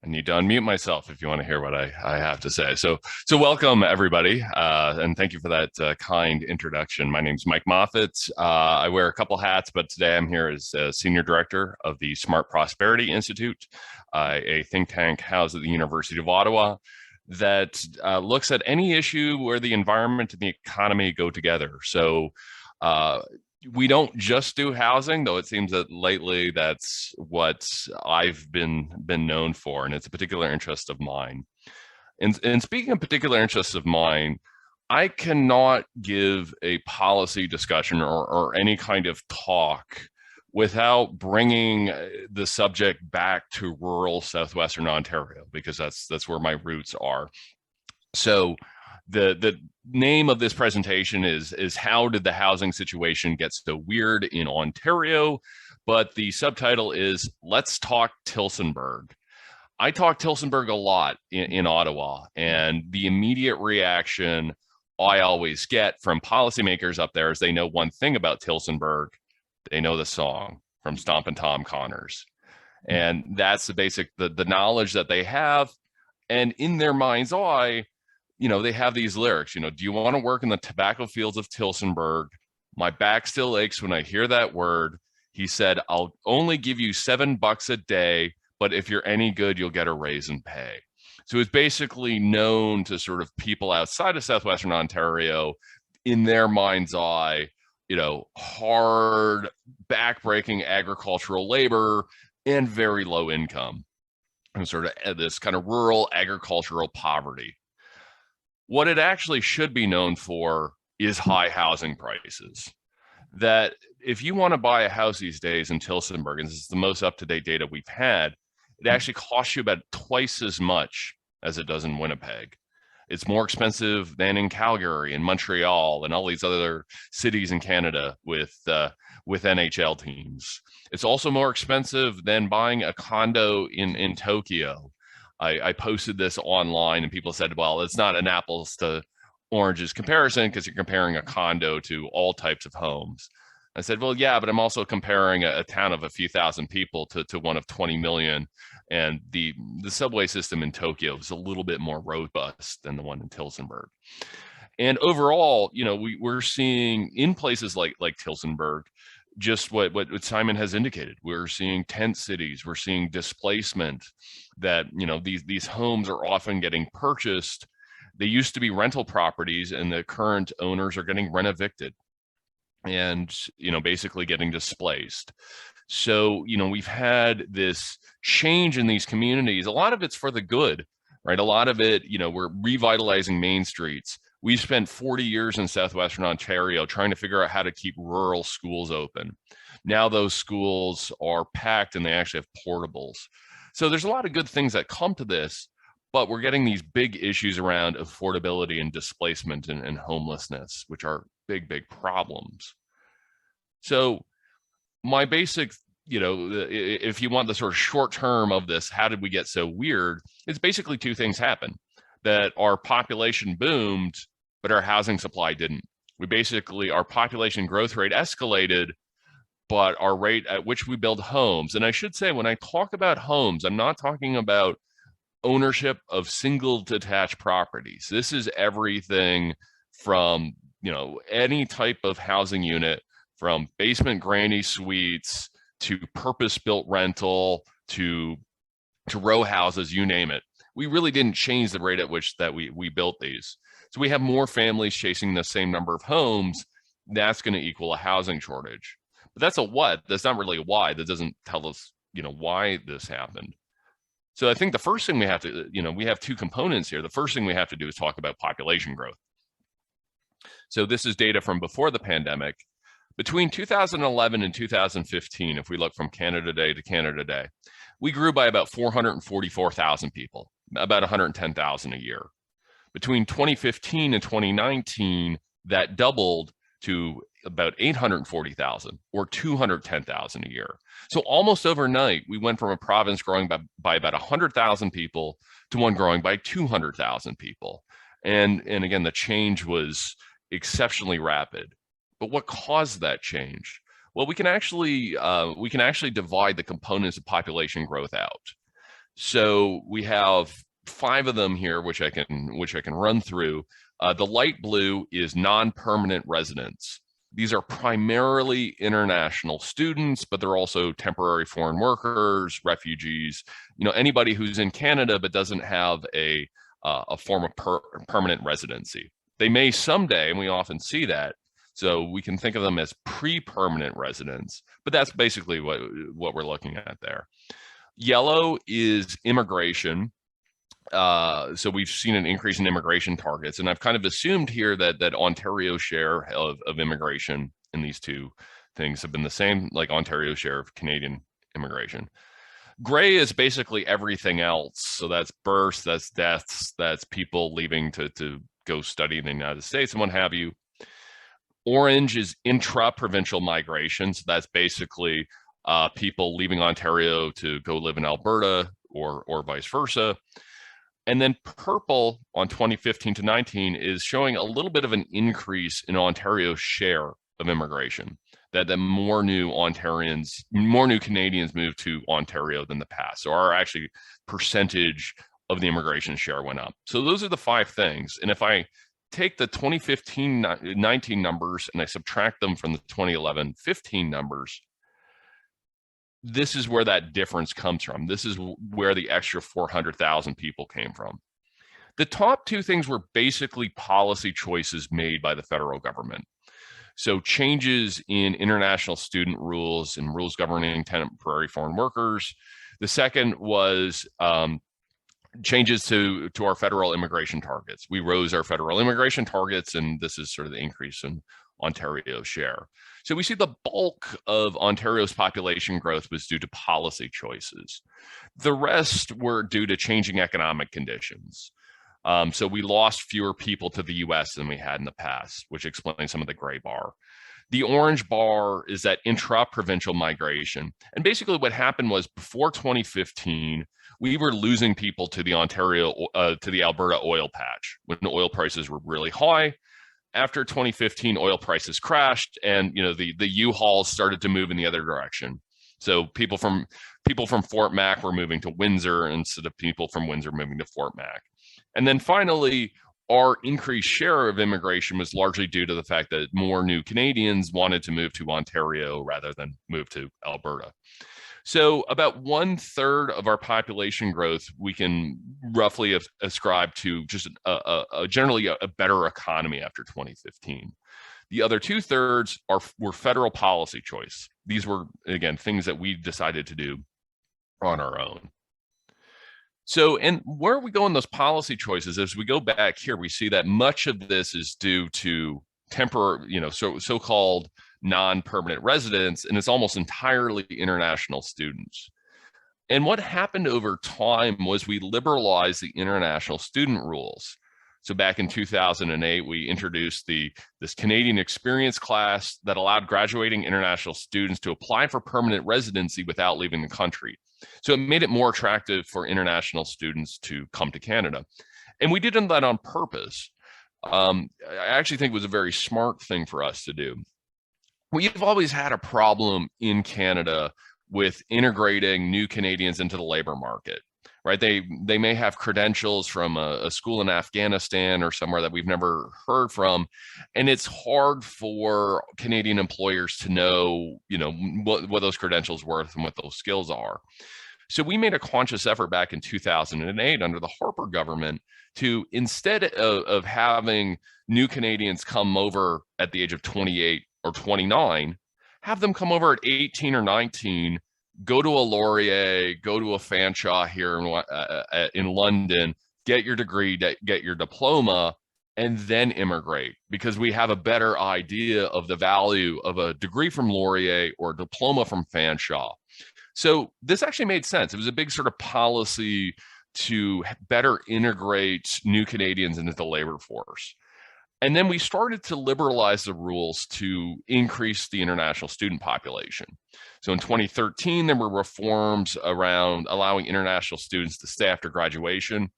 I need to unmute myself if you want to hear what I have to say. So welcome everybody, and thank you for that kind introduction. My name's Mike Moffatt. I wear a couple hats, but today I'm here as Senior Director of the Smart Prosperity Institute, a think tank housed at the University of Ottawa that looks at any issue where the environment and the economy go together. So we don't just do housing, though it seems that lately that's what I've been known for, and it's a particular interest of mine. And speaking of particular interests of mine, I cannot give a policy discussion or any kind of talk without bringing the subject back to rural southwestern Ontario, because that's where my roots are. So the name of this presentation is how did the housing situation get so weird in Ontario? But the subtitle is Let's Talk Tillsonburg. I talk Tillsonburg a lot in Ottawa, and the immediate reaction I always get from policymakers up there is they know one thing about Tillsonburg. They know the song from Stompin' Tom Connors. And that's the basic, the knowledge that they have. And in their mind's eye, they have these lyrics, do you want to work in the tobacco fields of Tillsonburg? My back still aches when I hear that word. He said, I'll only give you $7 a day, but if you're any good, you'll get a raise in pay. So it's basically known to sort of people outside of southwestern Ontario, in their mind's eye, hard, backbreaking agricultural labor and very low income, and sort of this kind of rural agricultural poverty. What it actually should be known for is high housing prices. That if you want to buy a house these days in Tillsonburg, and this is the most up-to-date data we've had, it actually costs you about twice as much as it does in Winnipeg. It's more expensive than in Calgary and Montreal and all these other cities in Canada with NHL teams. It's also more expensive than buying a condo in Tokyo. I posted this online and people said, well, it's not an apples to oranges comparison because you're comparing a condo to all types of homes. I said, well, yeah, but I'm also comparing a town of a few thousand people to one of 20 million. And the subway system in Tokyo is a little bit more robust than the one in Tillsonburg. And overall, we're seeing in places like Tillsonburg, just what Simon has indicated. We're seeing tent cities, we're seeing displacement, that these homes are often getting purchased. They used to be rental properties and the current owners are getting rent evicted and basically getting displaced. So we've had this change in these communities. A lot of it's for the good, right? A lot of it, we're revitalizing main streets. We spent 40 years in southwestern Ontario trying to figure out how to keep rural schools open. Now those schools are packed and they actually have portables. So there's a lot of good things that come to this, but we're getting these big issues around affordability and displacement and homelessness, which are big, big problems. So my basic, if you want the sort of short term of this, how did we get so weird? It's basically two things happen: that our population boomed, but our housing supply didn't. Our population growth rate escalated, but our rate at which we build homes, and I should say, when I talk about homes, I'm not talking about ownership of single detached properties. This is everything from, any type of housing unit, from basement granny suites to purpose-built rental to row houses, you name it. We really didn't change the rate at which that we built these. So we have more families chasing the same number of homes. That's going to equal a housing shortage. But that's a what. That's not really a why. That doesn't tell us, why this happened. So I think the first thing we have to, we have two components here. The first thing we have to do is talk about population growth. So this is data from before the pandemic. Between 2011 and 2015, if we look from Canada Day to Canada Day, we grew by about 444,000 people, about 110,000 a year. Between 2015 and 2019, that doubled to about 840,000 or 210,000 a year. So almost overnight, we went from a province growing by about 100,000 people to one growing by 200,000 people. And again, the change was exceptionally rapid. But what caused that change? Well, we can actually divide the components of population growth out. So we have 5 of them here, which I can run through. The light blue is non-permanent residents. These are primarily international students, but they're also temporary foreign workers, refugees, anybody who's in Canada but doesn't have a form of permanent residency. They may someday, and we often see that. So we can think of them as pre-permanent residents, but that's basically what we're looking at there. Yellow is immigration. So we've seen an increase in immigration targets, and I've kind of assumed here that Ontario's share of immigration in these 2 things have been the same, like Ontario's share of Canadian immigration. Gray is basically everything else. So that's births, that's deaths, that's people leaving to go study in the United States and what have you. Orange is intra-provincial migration. So that's basically people leaving Ontario to go live in Alberta or vice versa. And then purple on 2015 to 19 is showing a little bit of an increase in Ontario's share of immigration, that more new Canadians moved to Ontario than the past. So our actually percentage of the immigration share went up. So those are the 5 things. And if I take the 2015-19 numbers and I subtract them from the 2011-15 numbers, this is where that difference comes from. This is where the extra 400,000 people came from. The top 2 things were basically policy choices made by the federal government. So changes in international student rules and rules governing temporary foreign workers. The second was changes to our federal immigration targets. We rose our federal immigration targets, and this is sort of the increase in Ontario's share. So we see the bulk of Ontario's population growth was due to policy choices. The rest were due to changing economic conditions. So we lost fewer people to the US than we had in the past, which explains some of the gray bar. The orange bar is that intra-provincial migration. And basically what happened was before 2015, we were losing people to the Alberta oil patch when the oil prices were really high. After 2015, oil prices crashed, and the U-Hauls started to move in the other direction. So people from Fort Mac were moving to Windsor instead of people from Windsor moving to Fort Mac. And then finally, our increased share of immigration was largely due to the fact that more new Canadians wanted to move to Ontario rather than move to Alberta. So about 1/3 of our population growth we can roughly ascribe to just generally a better economy after 2015. The other 2/3 were federal policy choice. These were, again, things that we decided to do on our own. So, and where we go in those policy choices, as we go back here, we see that much of this is due to temporary, so-called non-permanent residents, and it's almost entirely international students. And what happened over time was we liberalized the international student rules. So back in 2008, we introduced this Canadian experience class that allowed graduating international students to apply for permanent residency without leaving the country. So it made it more attractive for international students to come to Canada. And we did that on purpose. I actually think it was a very smart thing for us to do. We've always had a problem in Canada with integrating new Canadians into the labor market, right? They may have credentials from a school in Afghanistan or somewhere that we've never heard from, and it's hard for Canadian employers to know, what those credentials are worth and what those skills are. So we made a conscious effort back in 2008 under the Harper government to, instead of having new Canadians come over at the age of 28 or 29, have them come over at 18 or 19, go to a Laurier, go to a Fanshawe here in London, get your degree, get your diploma, and then immigrate, because we have a better idea of the value of a degree from Laurier or a diploma from Fanshawe. So this actually made sense. It was a big sort of policy to better integrate new Canadians into the labor force. And then we started to liberalize the rules to increase the international student population. So in 2013, there were reforms around allowing international students to stay after graduation.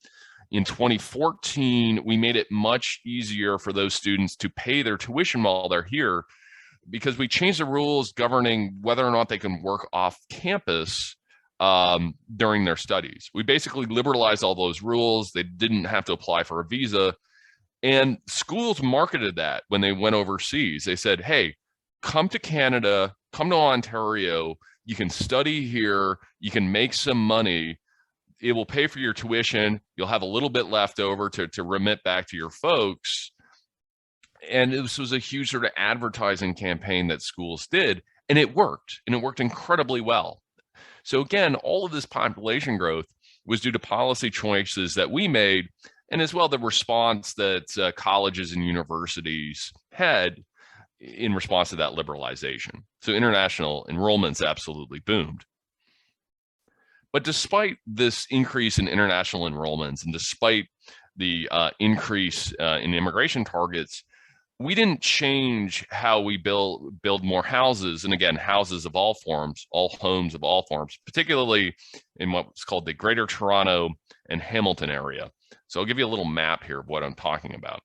In 2014, we made it much easier for those students to pay their tuition while they're here, because we changed the rules governing whether or not they can work off campus during their studies. We basically liberalized all those rules. They didn't have to apply for a visa. And schools marketed that when they went overseas. They said, hey, come to Canada, come to Ontario. You can study here. You can make some money. It will pay for your tuition. You'll have a little bit left over to remit back to your folks. And this was a huge sort of advertising campaign that schools did. And it worked. And it worked incredibly well. So again, all of this population growth was due to policy choices that we made, and as well the response that colleges and universities had in response to that liberalization. So international enrollments absolutely boomed. But despite this increase in international enrollments and despite the increase in immigration targets, we didn't change how we build more houses. And again, houses of all forms, all homes of all forms, particularly in what's called the Greater Toronto and Hamilton area. So I'll give you a little map here of what I'm talking about.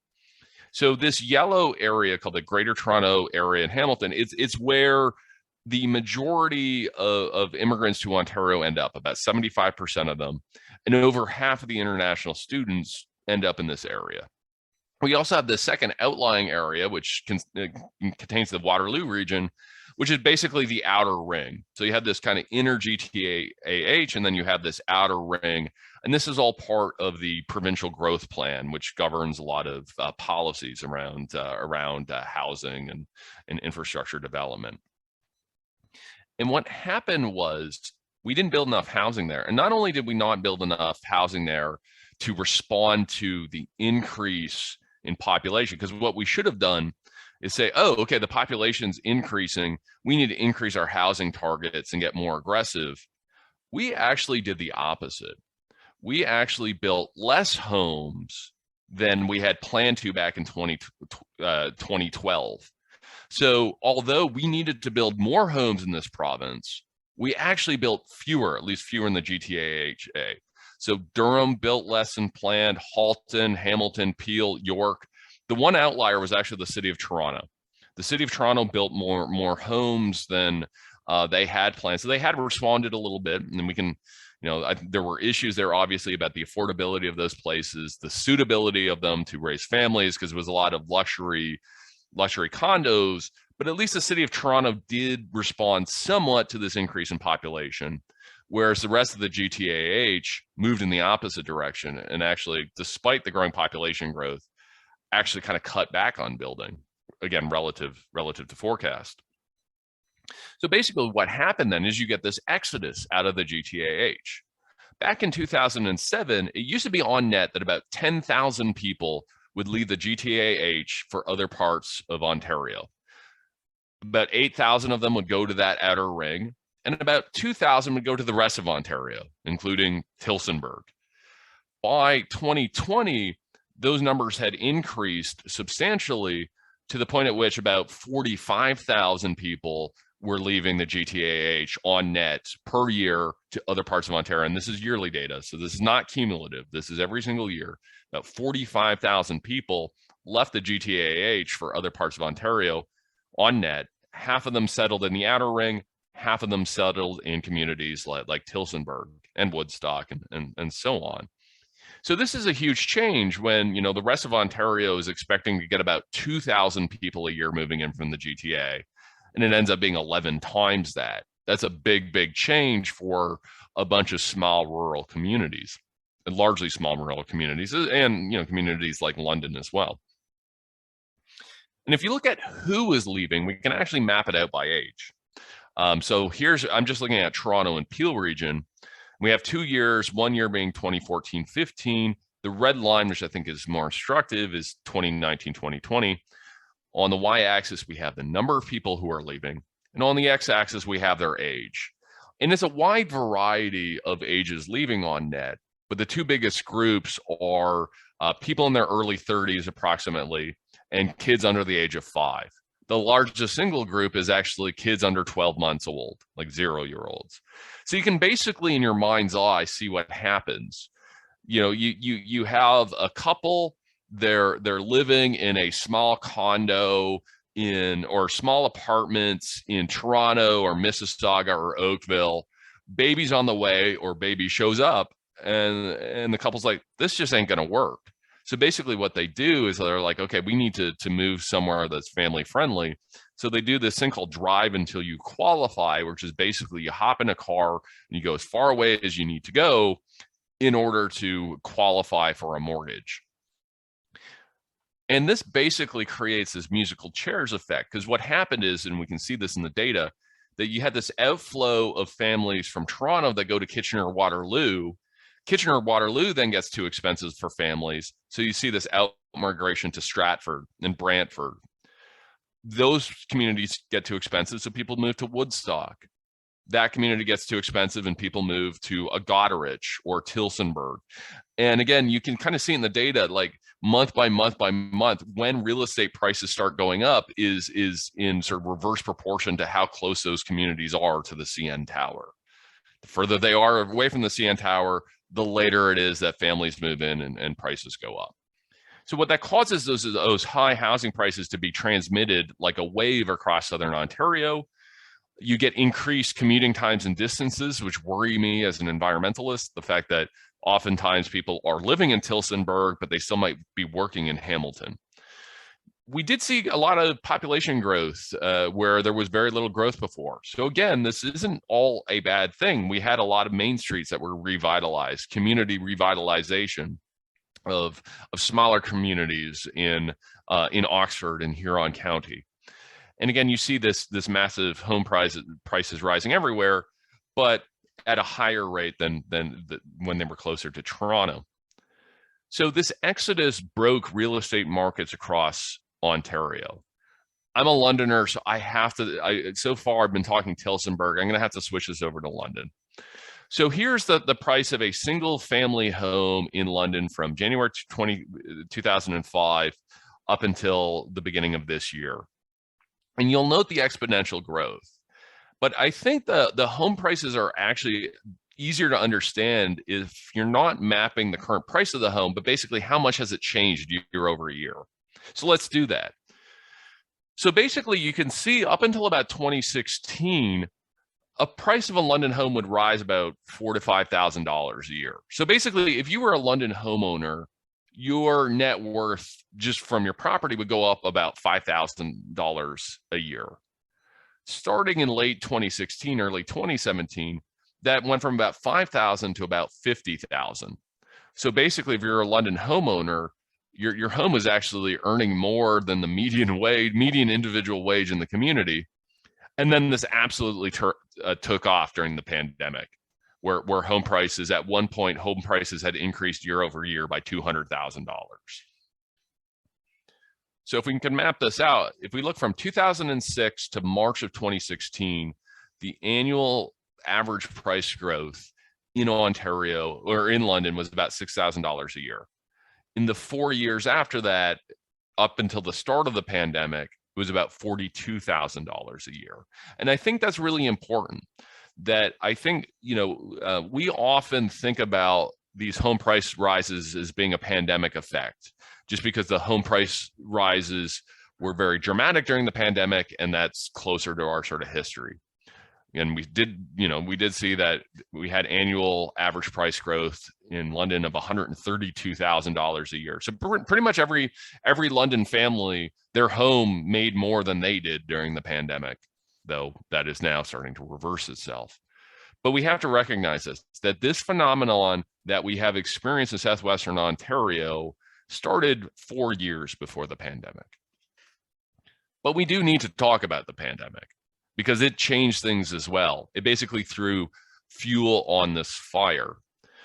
So this yellow area called the Greater Toronto area in Hamilton, it's where the majority of immigrants to Ontario end up, about 75% of them, and over half of the international students end up in this area. We also have the second outlying area, which contains the Waterloo region, which is basically the outer ring. So you have this kind of inner GTAH, and then you have this outer ring. And this is all part of the provincial growth plan, which governs a lot of policies around housing and infrastructure development. And what happened was we didn't build enough housing there. And not only did we not build enough housing there to respond to the increase in population, because what we should have done is say, oh, okay, the population's increasing. We need to increase our housing targets and get more aggressive. We actually did the opposite. We actually built less homes than we had planned to back in 2012. So although we needed to build more homes in this province, we actually built fewer, at least fewer in the GTAHA. So Durham built less than planned, Halton, Hamilton, Peel, York. The one outlier was actually the city of Toronto. The city of Toronto built more homes than they had planned. So they had responded a little bit, and we can, there were issues there obviously about the affordability of those places, the suitability of them to raise families, because it was a lot of luxury condos, but at least the city of Toronto did respond somewhat to this increase in population, whereas the rest of the GTAH moved in the opposite direction and actually, despite the growing population growth, actually kind of cut back on building, again, relative to forecast. So basically what happened then is you get this exodus out of the GTAH. Back in 2007, it used to be on net that about 10,000 people would leave the GTAH for other parts of Ontario. About 8,000 of them would go to that outer ring, and about 2,000 would go to the rest of Ontario, including Tillsonburg. By 2020, those numbers had increased substantially to the point at which about 45,000 people were leaving the GTAH on net per year to other parts of Ontario. And this is yearly data, so this is not cumulative. This is every single year. About 45,000 people left the GTAH for other parts of Ontario on net. Half of them settled in the outer ring, half of them settled in communities like Tillsonburg and Woodstock and so on. So this is a huge change when, the rest of Ontario is expecting to get about 2,000 people a year moving in from the GTA, and it ends up being 11 times that. That's a big, big change for a bunch of small rural communities, and largely small rural communities, and communities like London as well. And if you look at who is leaving, we can actually map it out by age. So I'm just looking at Toronto and Peel region. We have 2 years, 1 year being 2014-15. The red line, which I think is more instructive, is 2019-2020. On the y-axis, we have the number of people who are leaving. And on the x-axis, we have their age. And it's a wide variety of ages leaving on net. But the two biggest groups are people in their early 30s approximately, and kids under the age of 5. The largest single group is actually kids under 12 months old, like 0-year-olds. So you can basically, in your mind's eye, see what happens. You have a couple, they're living in a small condo or small apartments in Toronto or Mississauga or Oakville. baby's on the way or baby shows up, and the couple's like, this just ain't gonna work. So basically what they do is they're like, okay, we need to move somewhere that's family friendly. So they do this thing called drive until you qualify, which is basically you hop in a car and you go as far away as you need to go in order to qualify for a mortgage. And this basically creates this musical chairs effect, because what happened is, and we can see this in the data, that you had this outflow of families from Toronto that go to Kitchener-Waterloo. Kitchener-Waterloo then gets too expensive for families. So you see this out migration to Stratford and Brantford. Those communities get too expensive, so people move to Woodstock. That community gets too expensive and people move to a Goderich or Tilsonburg. And again, you can kind of see in the data, like month by month by month, when real estate prices start going up is in sort of reverse proportion to how close those communities are to the CN Tower. The further they are away from the CN Tower, the later it is that families move in and prices go up. So what that causes those high housing prices to be transmitted like a wave across Southern Ontario. You get increased commuting times and distances, which worry me as an environmentalist. The fact that oftentimes people are living in Tilsonburg, but they still might be working in Hamilton. We did see a lot of population growth where there was very little growth before. So again, this isn't all a bad thing. We had a lot of main streets that were revitalized, community revitalization of smaller communities in Oxford and Huron County. And again, you see this massive home prices rising everywhere, but at a higher rate than when they were closer to Toronto. So this exodus broke real estate markets across Ontario. I'm a Londoner, so I have to, so far I've been talking Tilsonburg. I'm gonna have to switch this over to London. So here's the price of a single family home in London from January 2005 up until the beginning of this year. And you'll note the exponential growth. But I think the home prices are actually easier to understand if you're not mapping the current price of the home, but basically how much has it changed year over year. So let's do that. So basically you can see up until about 2016, a price of a London home would rise about $4,000 to $5,000 a year. So basically, if you were a London homeowner, your net worth just from your property would go up about $5,000 a year. Starting in late 2016, early 2017, that went from about 5,000 to about 50,000. So basically, if you're a London homeowner, your home is actually earning more than the median individual wage in the community. And then this absolutely took off during the pandemic, where home prices, at one point, home prices had increased year over year by $200,000. So if we can map this out, if we look from 2006 to March of 2016, the annual average price growth in Ontario or in London was about $6,000 a year. In the 4 years after that, up until the start of the pandemic, it was about $42,000 a year. And I think that's really important. That I think, we often think about these home price rises as being a pandemic effect, just because the home price rises were very dramatic during the pandemic, and that's closer to our sort of history. And we did see that we had annual average price growth in London of $132,000 a year. So pretty much every London family, their home made more than they did during the pandemic, though that is now starting to reverse itself. But we have to recognize that this phenomenon that we have experienced in Southwestern Ontario started 4 years before the pandemic. But we do need to talk about the pandemic because it changed things as well. It basically threw fuel on this fire.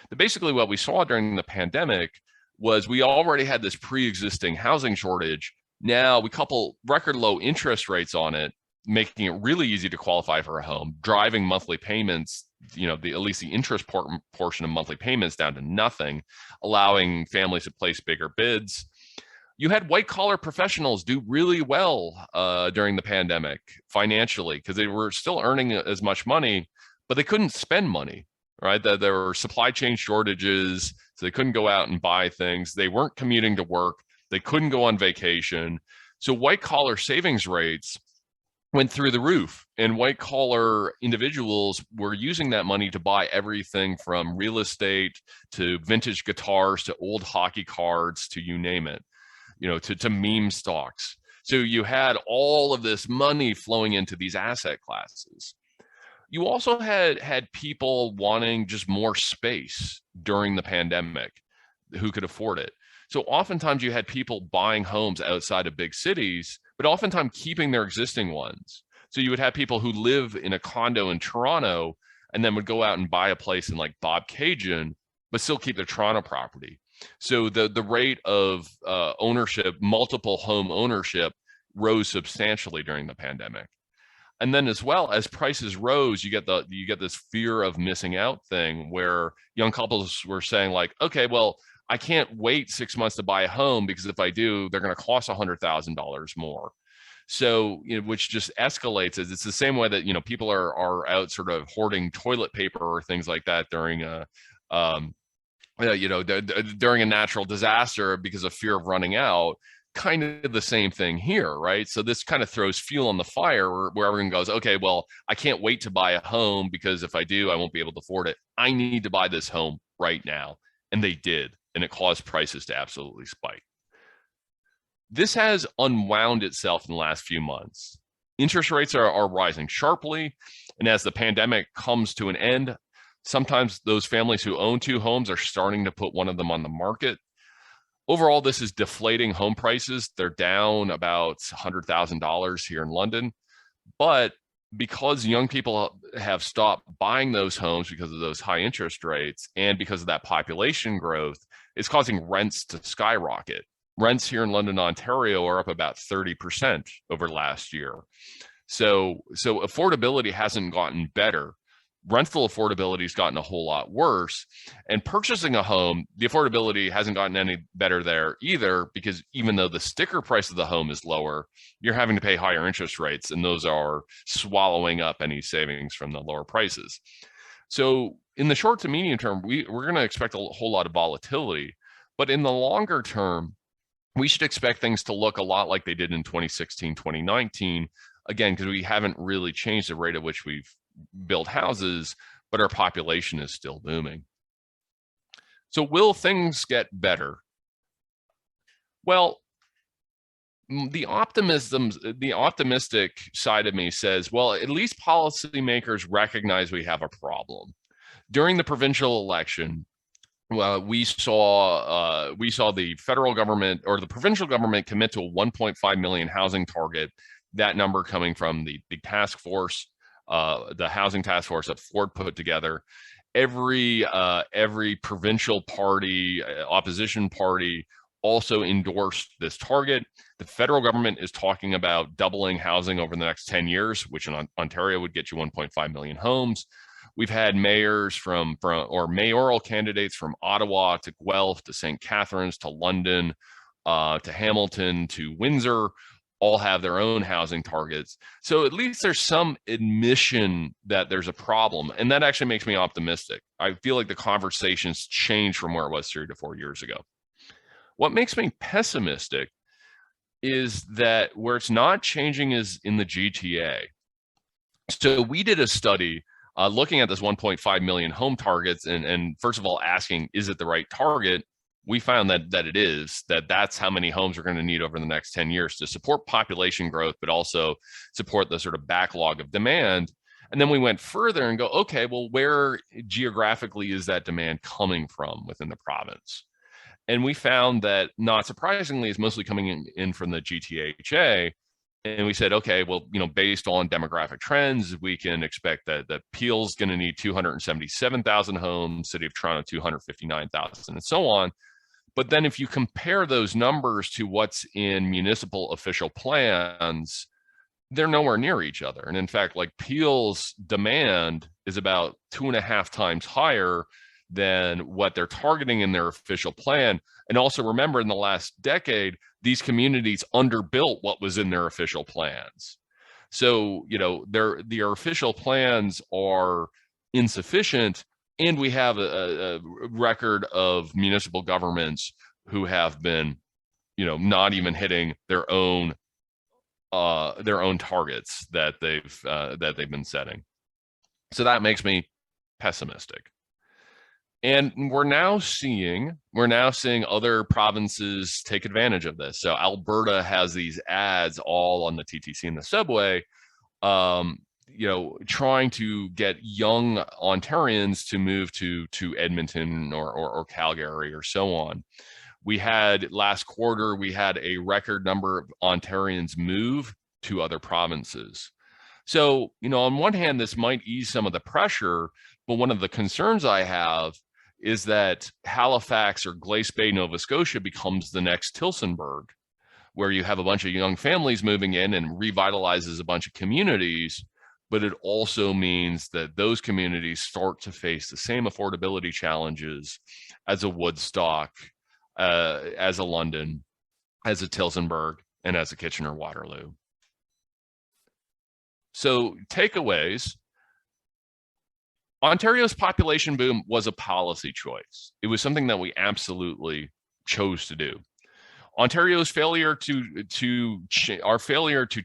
But basically what we saw during the pandemic was we already had this pre-existing housing shortage. Now we couple record low interest rates on it, making it really easy to qualify for a home, driving monthly payments, at least the interest portion of monthly payments down to nothing, allowing families to place bigger bids. You had white collar professionals do really well during the pandemic financially because they were still earning as much money, but they couldn't spend money, right? There were supply chain shortages, so they couldn't go out and buy things. They weren't commuting to work. They couldn't go on vacation. So white collar savings rates went through the roof, and white collar individuals were using that money to buy everything from real estate to vintage guitars to old hockey cards to you name it, to meme stocks. So you had all of this money flowing into these asset classes. You also had people wanting just more space during the pandemic who could afford it. So oftentimes you had people buying homes outside of big cities, but oftentimes keeping their existing ones. So you would have people who live in a condo in Toronto and then would go out and buy a place in like Bob Cajun, but still keep their Toronto property. So the rate of ownership, multiple home ownership, rose substantially during the pandemic. And then as well as prices rose, you get this fear of missing out thing where young couples were saying like, okay, well, I can't wait 6 months to buy a home because if I do, they're going to cost $100,000 more. So, which just escalates. It's the same way that, people are out sort of hoarding toilet paper or things like that during during a natural disaster because of fear of running out. Kind of the same thing here, right? So this kind of throws fuel on the fire where everyone goes, okay, well, I can't wait to buy a home because if I do, I won't be able to afford it. I need to buy this home right now. And they did. And it caused prices to absolutely spike. This has unwound itself in the last few months. Interest rates are rising sharply. And as the pandemic comes to an end, sometimes those families who own two homes are starting to put one of them on the market. Overall, this is deflating home prices. They're down about $100,000 here in London. But because young people have stopped buying those homes because of those high interest rates and because of that population growth, it's causing rents to skyrocket. Rents here in London, Ontario are up about 30% over last year. So affordability hasn't gotten better. Rental affordability has gotten a whole lot worse, and purchasing a home, the affordability hasn't gotten any better there either, because even though the sticker price of the home is lower, you're having to pay higher interest rates, and those are swallowing up any savings from the lower prices. So in the short to medium term, we're going to expect a whole lot of volatility, but in the longer term, we should expect things to look a lot like they did in 2016, 2019, again, because we haven't really changed the rate at which we've build houses, but our population is still booming. So will things get better? Well, the optimistic side of me says, well, at least policymakers recognize we have a problem. During the provincial election, we saw the federal government or the provincial government commit to a 1.5 million housing target. That number coming from the task force, the housing task force that Ford put together. Every provincial party, opposition party also endorsed this target. The federal government is talking about doubling housing over the next 10 years, which in Ontario would get you 1.5 million homes. We've had mayors or mayoral candidates from Ottawa to Guelph to St. Catharines to London to Hamilton to Windsor, all have their own housing targets. So at least there's some admission that there's a problem. And that actually makes me optimistic. I feel like the conversation's changed from where it was 3 to 4 years ago. What makes me pessimistic is that where it's not changing is in the GTA. So we did a study looking at this 1.5 million home targets and first of all asking, is it the right target? We found that it is, that's how many homes we're going to need over the next 10 years to support population growth, but also support the sort of backlog of demand. And then we went further and go, okay, well, where geographically is that demand coming from within the province? And we found that, not surprisingly, it's mostly coming in from the GTHA. And we said, okay, well, based on demographic trends, we can expect that Peel's going to need 277,000 homes, City of Toronto 259,000, and so on. But then if you compare those numbers to what's in municipal official plans, they're nowhere near each other. And in fact, like Peel's demand is about 2.5 times higher than what they're targeting in their official plan. And also remember, in the last decade, these communities underbuilt what was in their official plans. So, their official plans are insufficient. And we have a record of municipal governments who have been, not even hitting their own targets that they've been setting. So that makes me pessimistic. And we're now seeing other provinces take advantage of this. So Alberta has these ads all on the TTC and the subway, trying to get young Ontarians to move to Edmonton or Calgary or so on. We had last quarter, we had a record number of Ontarians move to other provinces. So, on one hand, this might ease some of the pressure, but one of the concerns I have is that Halifax or Glace Bay, Nova Scotia becomes the next Tillsonburg, where you have a bunch of young families moving in and revitalizes a bunch of communities, but it also means that those communities start to face the same affordability challenges as a Woodstock, as a London, as a Tillsonburg, and as a Kitchener-Waterloo. So takeaways: Ontario's population boom was a policy choice. It was something that we absolutely chose to do. Ontario's failure to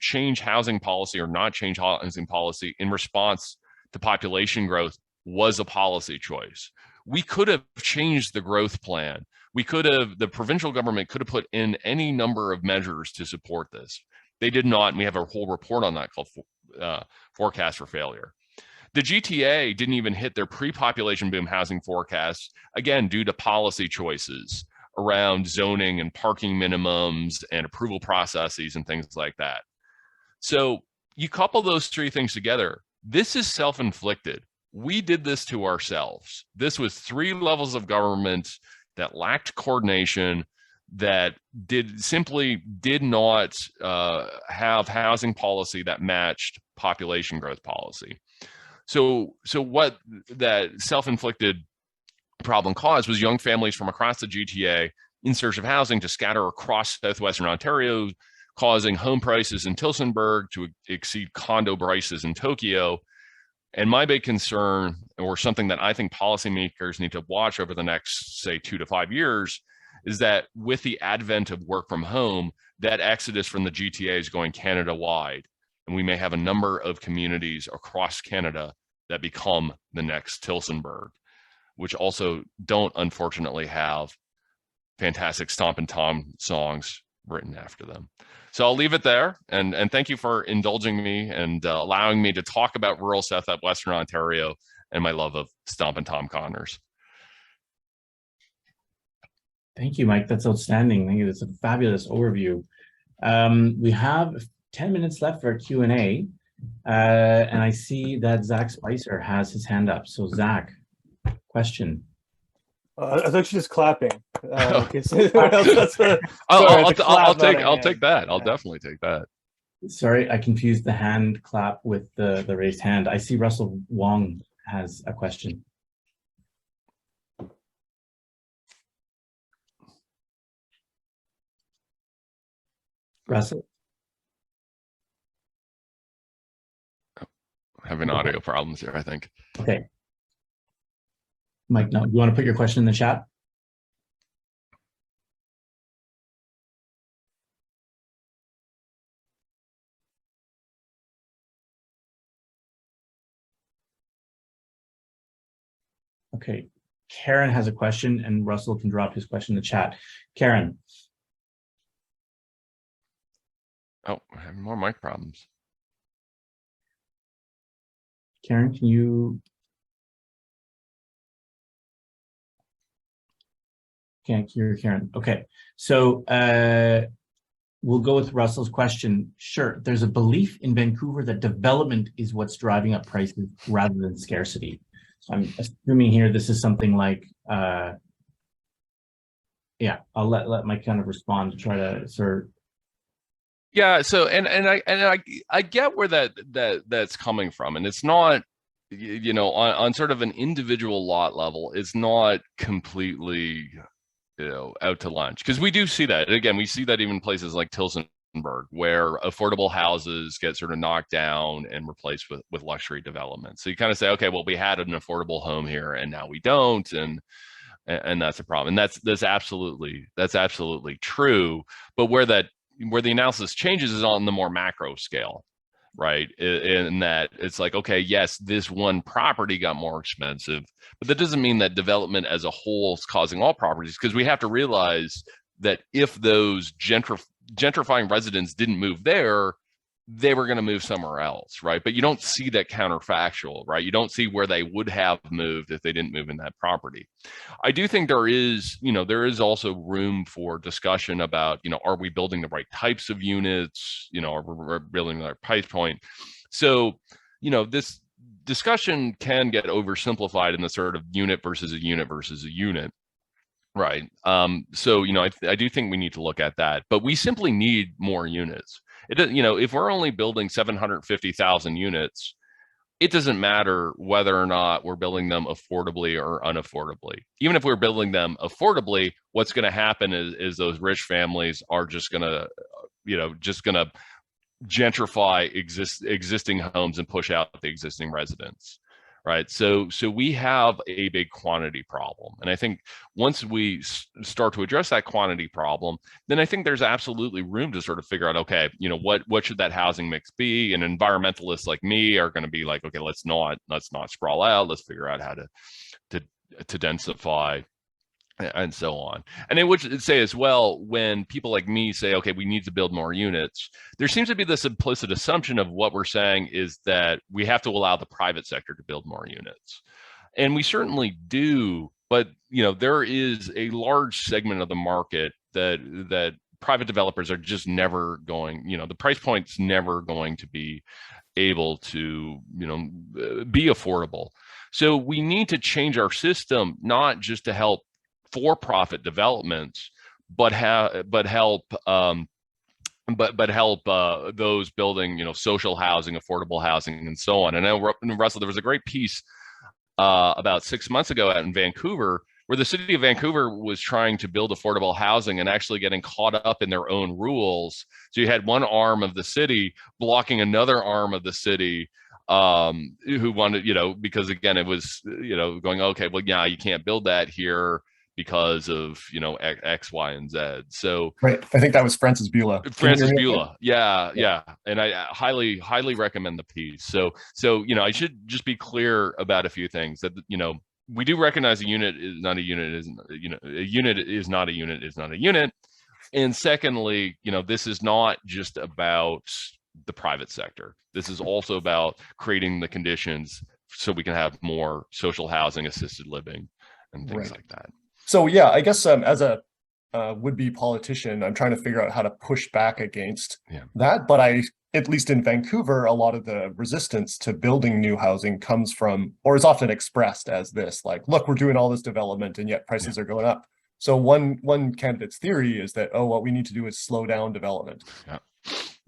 change housing policy or not change housing policy in response to population growth was a policy choice. We could have changed the growth plan. The provincial government could have put in any number of measures to support this. They did not, and we have a whole report on that called Forecast for Failure. The GTA didn't even hit their pre-population boom housing forecasts, again, due to policy choices around zoning and parking minimums and approval processes and things like that. So you couple those three things together, this is self-inflicted. We did this to ourselves. This was three levels of government that lacked coordination, that simply did not have housing policy that matched population growth policy. So what that self-inflicted problem caused was young families from across the GTA in search of housing to scatter across southwestern Ontario, causing home prices in Tillsonburg to exceed condo prices in Tokyo. And my big concern, or something that I think policymakers need to watch over the next, say, 2 to 5 years, is that with the advent of work from home, that exodus from the GTA is going Canada-wide. And we may have a number of communities across Canada that become the next Tillsonburg, which also don't, unfortunately, have fantastic Stomp and Tom songs written after them. So I'll leave it there, and thank you for indulging me and allowing me to talk about rural Western Ontario and my love of Stomp and Tom Connors. Thank you, Mike. That's outstanding. Thank you. That's a fabulous overview. We have 10 minutes left for Q&A, and I see that Zach Spicer has his hand up. So Zach, question. I was actually just clapping. I'll take that. I'll definitely take that. Sorry, I confused the hand clap with the raised hand. I see Russell Wong has a question. Russell? Having audio problems here, I think. Okay. Mike, no, you want to put your question in the chat? Okay. Karen has a question, and Russell can drop his question in the chat. Karen. Oh, we're having more mic problems. Karen, can you? Can't hear Karen. Okay, so we'll go with Russell's question. Sure, there's a belief in Vancouver that development is what's driving up prices rather than scarcity. So I'm assuming here this is something like, yeah, I'll let Mike kind of respond to try to sort of. Yeah, so and I get where that's coming from, and it's not, you know, on sort of an individual lot level, it's not completely, you know, out to lunch, because we do see that. And again, we see that even places like Tillsonburg, where affordable houses get sort of knocked down and replaced with luxury development. So you kind of say, okay, well, we had an affordable home here and now we don't, and that's a problem. And that's absolutely true. But where that where the analysis changes is on the more macro scale, right? In that it's like, okay, yes, this one property got more expensive, but that doesn't mean that development as a whole is causing all properties, because we have to realize that if those gentrifying residents didn't move there, they were going to move somewhere else, right? But you don't see that counterfactual, right? You don't see where they would have moved if they didn't move in that property. I do think there is also room for discussion about, are we building the right types of units? Are we building the right price point? So, this discussion can get oversimplified in the sort of unit versus a unit versus a unit. Right. So, I do think we need to look at that, but we simply need more units. If we're only building 750,000 units, it doesn't matter whether or not we're building them affordably or unaffordably. Even if we're building them affordably, what's going to happen is those rich families are just going to gentrify existing homes and push out the existing residents. Right. So we have a big quantity problem. And I think once we start to address that quantity problem, then I think there's absolutely room to sort of figure out, okay, what should that housing mix be? And environmentalists like me are going to be like, okay, let's not sprawl out. Let's figure out how to densify, and so on. And I would say as well, when people like me say, okay, we need to build more units, there seems to be this implicit assumption of what we're saying is that we have to allow the private sector to build more units. And we certainly do, but there is a large segment of the market that private developers are just never going, the price point's never going to be able to, be affordable. So we need to change our system, not just to help for-profit developments, but help those building, social housing, affordable housing, and so on. And I know, Russell, there was a great piece about 6 months ago out in Vancouver, where the city of Vancouver was trying to build affordable housing and actually getting caught up in their own rules. So you had one arm of the city blocking another arm of the city, who wanted, because again, it was, going, okay, well, yeah, you can't build that here because of X, Y, and Z. So right, I think that was Francis Bula. Yeah. And I highly recommend the piece. So I should just be clear about a few things that we do recognize a unit is not a unit, a unit is not a unit is not a unit. And secondly, this is not just about the private sector. This is also about creating the conditions so we can have more social housing, assisted living, and things like that. So yeah, I guess as a would-be politician, I'm trying to figure out how to push back against that. But at least in Vancouver, a lot of the resistance to building new housing comes from, or is often expressed as this, like, look, we're doing all this development and yet prices are going up. So one candidate's theory is that, what we need to do is slow down development.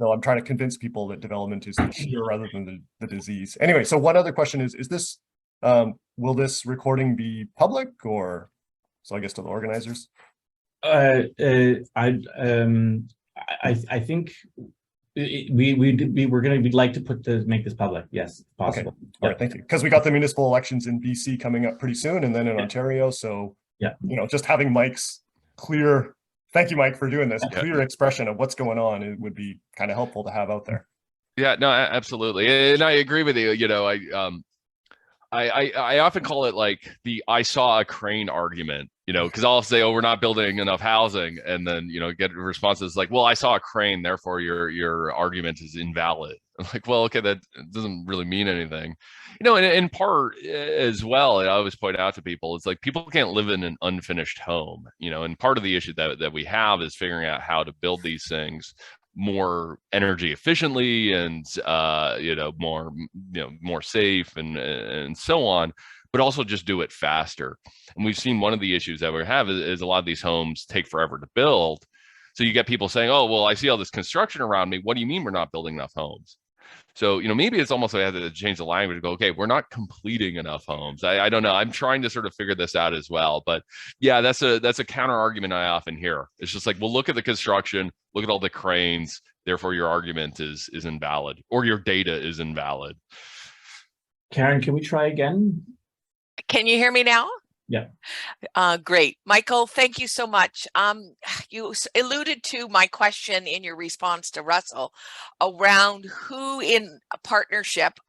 So I'm trying to convince people that development is the cure rather than the disease. Anyway, so one other question is this, will this recording be public, or? So I guess to the organizers. I think we'd like to make this public. Yes, possible. Okay. All right, thank you. Because we got the municipal elections in BC coming up pretty soon, and then in Ontario. So just having Mike's clear. Thank you, Mike, for doing this. Clear expression of what's going on. It would be kind of helpful to have out there. Yeah, no, absolutely, and I agree with you. I often call it like the "I saw a crane" argument, because I'll say, "Oh, we're not building enough housing," and then get responses like, "Well, I saw a crane, therefore your argument is invalid." I'm like, well, okay, that doesn't really mean anything, and in part as well. I always point out to people, it's like people can't live in an unfinished home, and part of the issue that we have is figuring out how to build these things more energy efficiently and more safe and so on, but also just do it faster. And we've seen one of the issues that we have is a lot of these homes take forever to build. So you get people saying, oh, well, I see all this construction around me. What do you mean we're not building enough homes? So, maybe it's almost like I have to change the language and go, okay, we're not completing enough homes. I don't know. I'm trying to sort of figure this out as well. But yeah, that's a counter argument I often hear. It's just like, well, look at the construction, look at all the cranes, therefore your argument is invalid, or your data is invalid. Karen, can we try again? Can you hear me now? Yeah. Great. Michael, thank you so much. you alluded to my question in your response to Russell around who in a partnership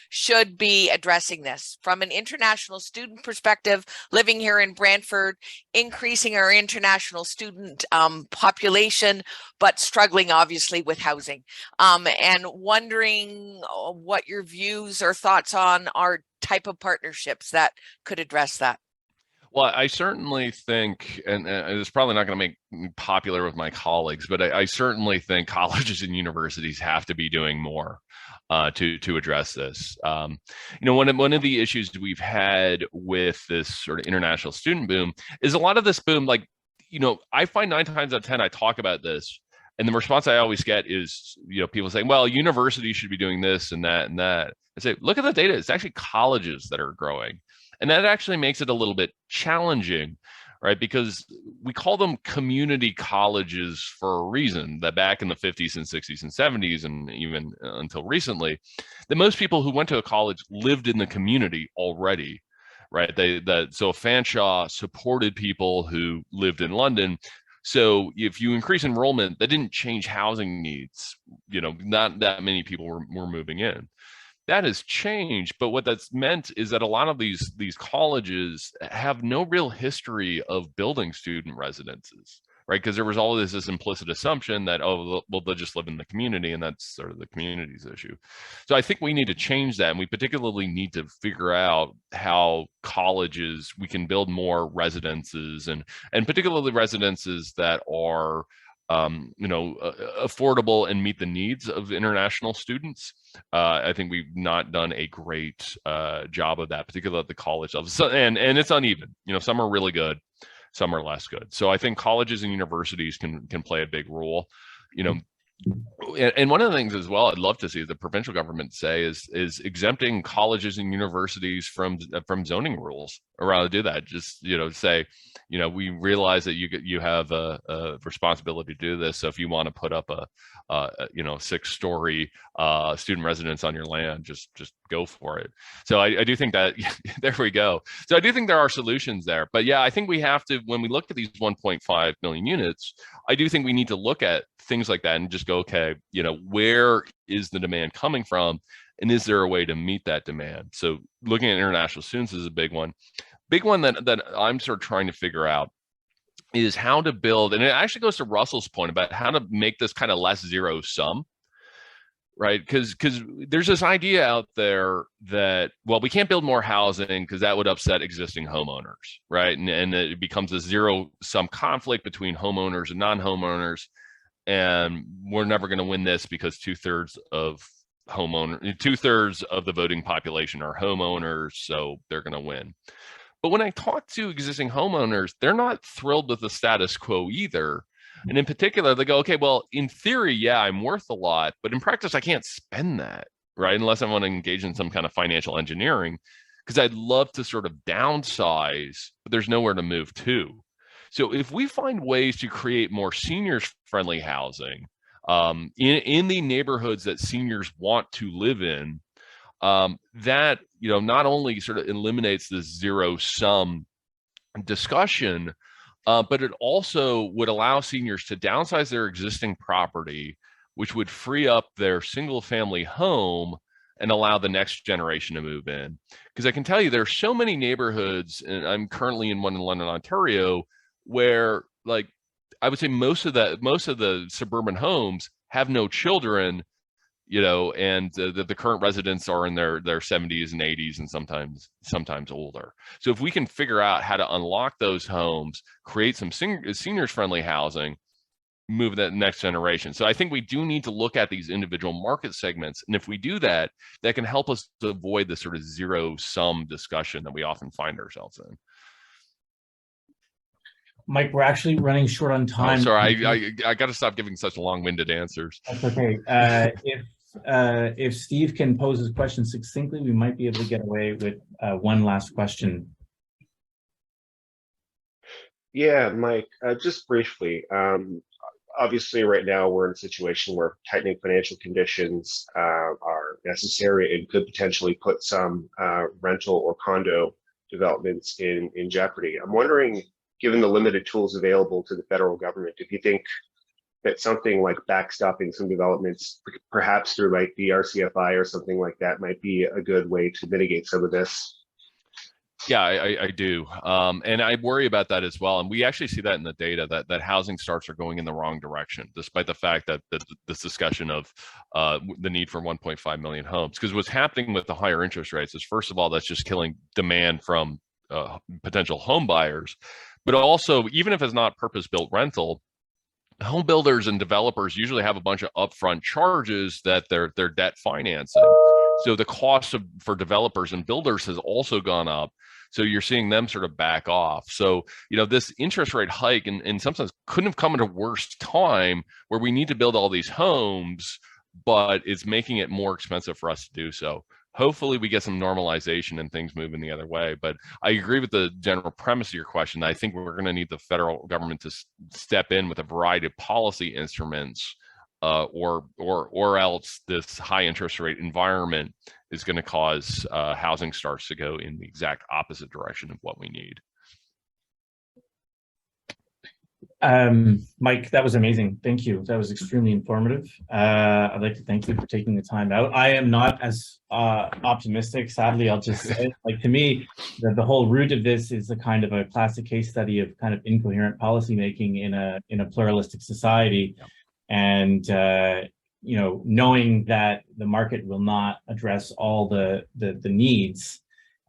should be addressing this from an international student perspective, living here in Brantford, increasing our international student population, but struggling obviously with housing, and wondering what your views or thoughts on our type of partnerships that could address that. Well, I certainly think, and it's probably not going to make me popular with my colleagues, but I certainly think colleges and universities have to be doing more to address this. One of the issues we've had with this sort of international student boom is a lot of this boom, I find 9 times out of 10 I talk about this, and the response I always get is, people saying, well, universities should be doing this and that and that. I say, look at the data. It's actually colleges that are growing. And that actually makes it a little bit challenging, right? Because we call them community colleges for a reason, that back in the 50s and 60s and 70s, and even until recently, that most people who went to a college lived in the community already, right? So Fanshawe supported people who lived in London. So if you increase enrollment, that didn't change housing needs. Not that many people were moving in. That has changed, but what that's meant is that a lot of these colleges have no real history of building student residences, right? Because there was always this implicit assumption that, oh, well, they'll just live in the community, and that's sort of the community's issue. So I think we need to change that, and we particularly need to figure out how colleges, we can build more residences, and particularly residences that are affordable and meet the needs of international students. I think we've not done a great job of that, particularly at the college level. So, and it's uneven. Some are really good, some are less good. So I think colleges and universities can play a big role. And one of the things as well I'd love to see the provincial government say is exempting colleges and universities from zoning rules, or rather do that. Just say, we realize that you have a responsibility to do this. So if you want to put up a 6-story student residence on your land, just go for it. So I do think that there we go. So I do think there are solutions there. But yeah, I think we have to, when we look at these 1.5 million units, I do think we need to look at things like that and just go, okay, where is the demand coming from? And is there a way to meet that demand? So looking at international students is a big one. Big one that I'm sort of trying to figure out is how to build, and it actually goes to Russell's point about how to make this kind of less zero sum, right? Because there's this idea out there that, well, we can't build more housing because that would upset existing homeowners, right? And it becomes a zero sum conflict between homeowners and non-homeowners. And we're never going to win this because 2/3 of the voting population are homeowners, so they're going to win. But when I talk to existing homeowners, they're not thrilled with the status quo either. And in particular, they go, okay, well, in theory, yeah, I'm worth a lot, but in practice, I can't spend that, right? Unless I want to engage in some kind of financial engineering, because I'd love to sort of downsize, but there's nowhere to move to. So if we find ways to create more seniors-friendly housing in the neighborhoods that seniors want to live in, that not only sort of eliminates this zero-sum discussion, but it also would allow seniors to downsize their existing property, which would free up their single-family home and allow the next generation to move in. Because I can tell you there are so many neighborhoods, and I'm currently in one in London, Ontario, where I would say most of the suburban homes have no children, and the current residents are in their 70s and 80s and sometimes older. So if we can figure out how to unlock those homes, create some seniors friendly housing, move that next generation. So I think we do need to look at these individual market segments, and if we do that, that can help us to avoid the sort of zero sum discussion that we often find ourselves in. Mike, we're actually running short on time. Oh, sorry, I got to stop giving such long-winded answers. That's okay. If Steve can pose his question succinctly, we might be able to get away with one last question. Yeah, Mike, just briefly. Obviously, right now we're in a situation where tightening financial conditions are necessary and could potentially put some rental or condo developments in jeopardy. I'm wondering, given the limited tools available to the federal government, if you think that something like backstopping some developments, perhaps through like the RCFI or something like that, might be a good way to mitigate some of this. Yeah, I do. And I worry about that as well. And we actually see that in the data that housing starts are going in the wrong direction, despite the fact that this discussion of the need for 1.5 million homes. Because what's happening with the higher interest rates is, first of all, that's just killing demand from potential home buyers. But also, even if it's not purpose-built rental, home builders and developers usually have a bunch of upfront charges that they're debt financing. So the cost for developers and builders has also gone up. So you're seeing them sort of back off. So, this interest rate hike in some sense couldn't have come at a worse time, where we need to build all these homes, but it's making it more expensive for us to do so. Hopefully we get some normalization and things moving the other way. But I agree with the general premise of your question. I think we're going to need the federal government to step in with a variety of policy instruments, or else this high interest rate environment is going to cause housing starts to go in the exact opposite direction of what we need. Mike, that was amazing. Thank you. That was extremely informative. I'd like to thank you for taking the time out. I am not as optimistic, sadly. I'll just say, like, to me, the whole root of this is a kind of a classic case study of kind of incoherent policymaking in a pluralistic society. Yep. And knowing that the market will not address all the needs,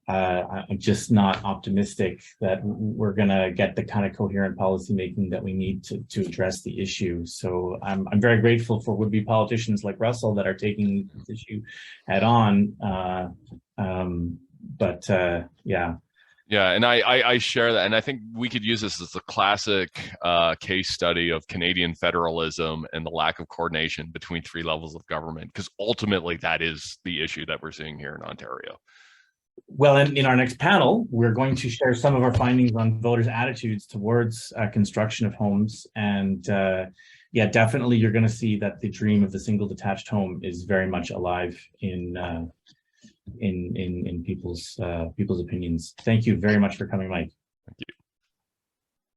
I'm just not optimistic that we're going to get the kind of coherent policymaking that we need to address the issue. So I'm very grateful for would-be politicians like Russell that are taking this issue head on. Yeah. Yeah, and I share that, and I think we could use this as a classic case study of Canadian federalism and the lack of coordination between three levels of government, because ultimately that is the issue that we're seeing here in Ontario. Well, in our next panel, we're going to share some of our findings on voters' attitudes towards construction of homes. And yeah, definitely you're going to see that the dream of the single detached home is very much alive in people's opinions. Thank you very much for coming, Mike. Thank you.